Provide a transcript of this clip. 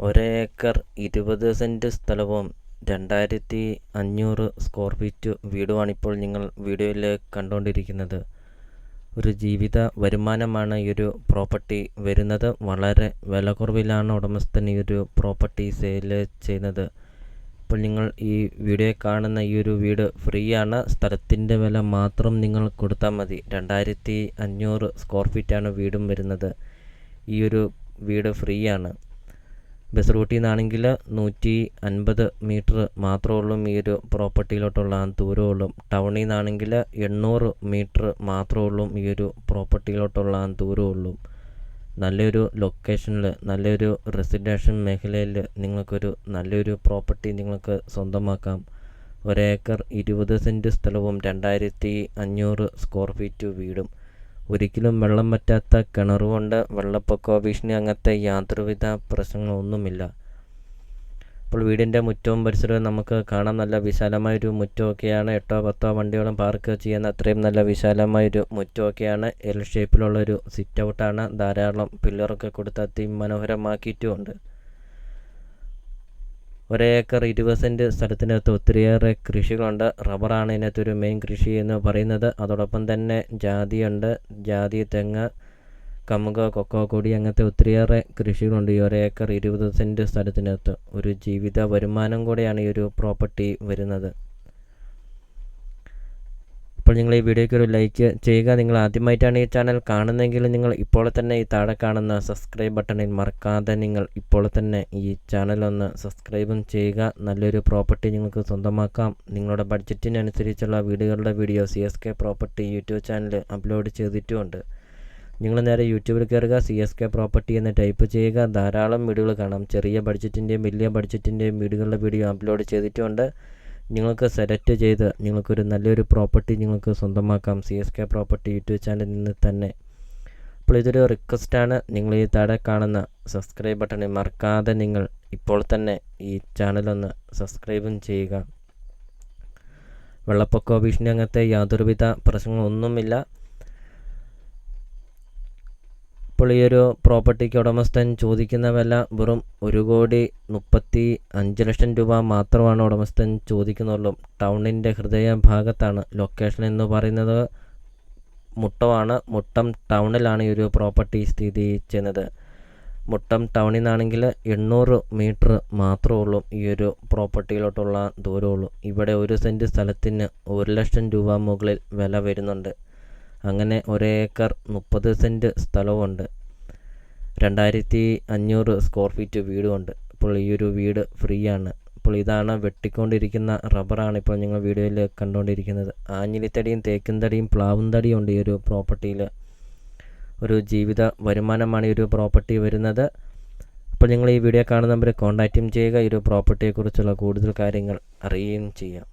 ഒരേക്കർ 20 സെൻറ് സ്ഥലവും 2500 square feet വീടുമാണിപ്പോൾ നിങ്ങൾ വീഡിയോയിൽ കണ്ടുകൊണ്ടിരിക്കുന്നത്. ഒരു ജീവിത വരുമാനമാണ് ഈ ഒരു പ്രോപ്പർട്ടി വരുന്നത്. വളരെ വില കുറവിലാണ് ഉടമസ്ഥൻ ഈ ഒരു പ്രോപ്പർട്ടി സെയിൽ ചെയ്യുന്നത്. ഇപ്പോൾ നിങ്ങൾ ഈ വീഡിയോ കാണുന്ന ഈ ഒരു വീട് ഫ്രീ ആണ്. സ്ഥലത്തിൻ്റെ വില മാത്രം നിങ്ങൾ കൊടുത്താൽ മതി. 2500 സ്ക്വയർ ഫീറ്റാണ് വീടും വരുന്നത്. ഈ ഒരു വീട് ഫ്രീ ആണ്. ബസ് റൂട്ടിൽ നിന്നാണെങ്കിൽ 150 മീറ്റർ മാത്രമേ ഉള്ളൂ ഈ ഒരു പ്രോപ്പർട്ടിയിലോട്ടുള്ള ദൂരമുള്ളൂ. ടൗണിൽ നിന്നാണെങ്കിൽ 800 മീറ്റർ മാത്രമേ ഉള്ളൂ ഈ ഒരു പ്രോപ്പർട്ടിയിലോട്ടുള്ള ദൂരമുള്ളൂ. നല്ലൊരു ലൊക്കേഷനിൽ, നല്ലൊരു റെസിഡൻഷ്യൽ മേഖലയിൽ നിങ്ങൾക്കൊരു നല്ലൊരു പ്രോപ്പർട്ടി നിങ്ങൾക്ക് സ്വന്തമാക്കാം. ഒരേക്കർ 20 സെൻറ് സ്ഥലവും 2500 സ്ക്വയർ ഫീറ്റ് വീടും. ഒരിക്കലും വെള്ളം വറ്റാത്ത കിണറുകൊണ്ട് വെള്ളപ്പൊക്കോ ഭീഷണി അങ്ങനത്തെ യാതൊരുവിധ പ്രശ്നങ്ങളൊന്നുമില്ല. അപ്പോൾ വീടിൻ്റെ മുറ്റവും പരിസരവും നമുക്ക് കാണാൻ നല്ല വിശാലമായൊരു മുറ്റമൊക്കെയാണ്. 8-10 വണ്ടികളും പാർക്ക് ചെയ്യുന്ന അത്രയും നല്ല വിശാലമായൊരു മുറ്റമൊക്കെയാണ്. L ഷേപ്പിലുള്ളൊരു sit ഔട്ടാണ്. ധാരാളം പില്ലറൊക്കെ കൊടുത്ത് അതിമനോഹരമാക്കിയിട്ടുമുണ്ട്. ഒരേക്കർ 20 സെൻറ് സ്ഥലത്തിനകത്ത് ഒത്തിരിയേറെ കൃഷികളുണ്ട്. റബ്ബറാണ് ഇതിനകത്തൊരു മെയിൻ കൃഷി എന്ന് പറയുന്നത്. അതോടൊപ്പം തന്നെ ജാതിയുണ്ട്. ജാതി, തെങ്ങ്, കമുക്, കൊക്കോ കൊടി അങ്ങനത്തെ ഒത്തിരിയേറെ കൃഷികളുണ്ട് ഈ ഒരേക്കർ 20 സെൻറ് സ്ഥലത്തിനകത്ത്. ഒരു ജീവിത വരുമാനം കൂടെയാണ് ഈ ഒരു പ്രോപ്പർട്ടി വരുന്നത്. അപ്പോൾ നിങ്ങൾ ഈ വീഡിയോയ്ക്ക് ഒരു ലൈക്ക് ചെയ്യുക. നിങ്ങൾ ആദ്യമായിട്ടാണ് ഈ ചാനൽ കാണുന്നതെങ്കിൽ നിങ്ങൾ ഇപ്പോൾ തന്നെ ഈ താഴെ കാണുന്ന സബ്സ്ക്രൈബ് ബട്ടണിൽ മറക്കാതെ നിങ്ങൾ ഇപ്പോൾ തന്നെ ഈ ചാനലൊന്ന് സബ്സ്ക്രൈബും ചെയ്യുക. നല്ലൊരു പ്രോപ്പർട്ടി നിങ്ങൾക്ക് സ്വന്തമാക്കാം. നിങ്ങളുടെ ബഡ്ജറ്റിനനുസരിച്ചുള്ള വീടുകളുടെ video CSK property YouTube channel upload ചെയ്തിട്ടുമുണ്ട്. നിങ്ങൾ നേരെ യൂട്യൂബിൽ കയറുക, CSK പ്രോപ്പർട്ടി എന്ന് ടൈപ്പ് ചെയ്യുക. ധാരാളം വീടുകൾ കാണാം. ചെറിയ ബഡ്ജറ്റിൻ്റെയും വലിയ ബഡ്ജറ്റിൻ്റെയും വീടുകളുടെ വീഡിയോ അപ്ലോഡ് ചെയ്തിട്ടുമുണ്ട്. നിങ്ങൾക്ക് സെലക്ട് ചെയ്ത് നിങ്ങൾക്കൊരു നല്ലൊരു പ്രോപ്പർട്ടി നിങ്ങൾക്ക് സ്വന്തമാക്കാം CSK പ്രോപ്പർട്ടി യൂട്യൂബ് ചാനലിൽ നിന്ന് തന്നെ. അപ്പോൾ ഇതൊരു റിക്വസ്റ്റാണ്. നിങ്ങൾ ഈ താഴെ കാണുന്ന സബ്സ്ക്രൈബ് ബട്ടണിൽ മറക്കാതെ നിങ്ങൾ ഇപ്പോൾ തന്നെ ഈ ചാനലൊന്ന് സബ്സ്ക്രൈബും ചെയ്യുക. വെള്ളപ്പൊക്കോ ഭീഷണി അങ്ങനത്തെ യാതൊരുവിധ പ്രശ്നങ്ങളൊന്നുമില്ല. ഇപ്പോൾ ഈ ഒരു പ്രോപ്പർട്ടിക്ക് ഉടമസ്ഥൻ ചോദിക്കുന്ന വില വെറും 1,35,00,000 രൂപ മാത്രമാണ് ഉടമസ്ഥൻ ചോദിക്കുന്നുള്ളൂ. ടൗണിൻ്റെ ഹൃദയഭാഗത്താണ്. ലൊക്കേഷൻ എന്ന് പറയുന്നത് മുട്ടമാണ്. മുട്ടം ടൗണിലാണ് ഈ ഒരു പ്രോപ്പർട്ടി സ്ഥിതി ചെയ്യുന്നത്. മുട്ടം ടൗണിൽ നിന്നാണെങ്കിൽ 800 മീറ്റർ മാത്രമേ ഉള്ളൂ ഈ ഒരു പ്രോപ്പർട്ടിയിലോട്ടുള്ള ദൂരമുള്ളൂ. ഇവിടെ 1 സെൻറ് സ്ഥലത്തിന് 1,00,000 രൂപ മുകളിൽ വില വരുന്നുണ്ട്. അങ്ങനെ ഒരേക്കർ 30 സെൻറ് സ്ഥലവുമുണ്ട്. 2500 സ്ക്വയർ ഫീറ്റ് വീടുമുണ്ട്. ഇപ്പോൾ ഈ ഒരു വീട് ഫ്രീ ആണ്. ഇപ്പോൾ ഇതാണ് വെട്ടിക്കൊണ്ടിരിക്കുന്ന റബ്ബറാണ് ഇപ്പോൾ നിങ്ങൾ വീഡിയോയിൽ കണ്ടുകൊണ്ടിരിക്കുന്നത്. ആഞ്ഞിലിത്തടിയും തേക്കും തടിയും പ്ലാവും തടിയും ഉണ്ട് ഈ ഒരു പ്രോപ്പർട്ടിയിൽ. ഒരു ജീവിത വരുമാനമാണ് ഈ ഒരു പ്രോപ്പർട്ടി വരുന്നത്. അപ്പോൾ നിങ്ങൾ ഈ വീഡിയോ കാണുന്ന നമ്പറിൽ കോൺടാക്റ്റും ചെയ്യുക. ഈ ഒരു പ്രോപ്പർട്ടിയെക്കുറിച്ചുള്ള കൂടുതൽ കാര്യങ്ങൾ അറിയുകയും ചെയ്യാം.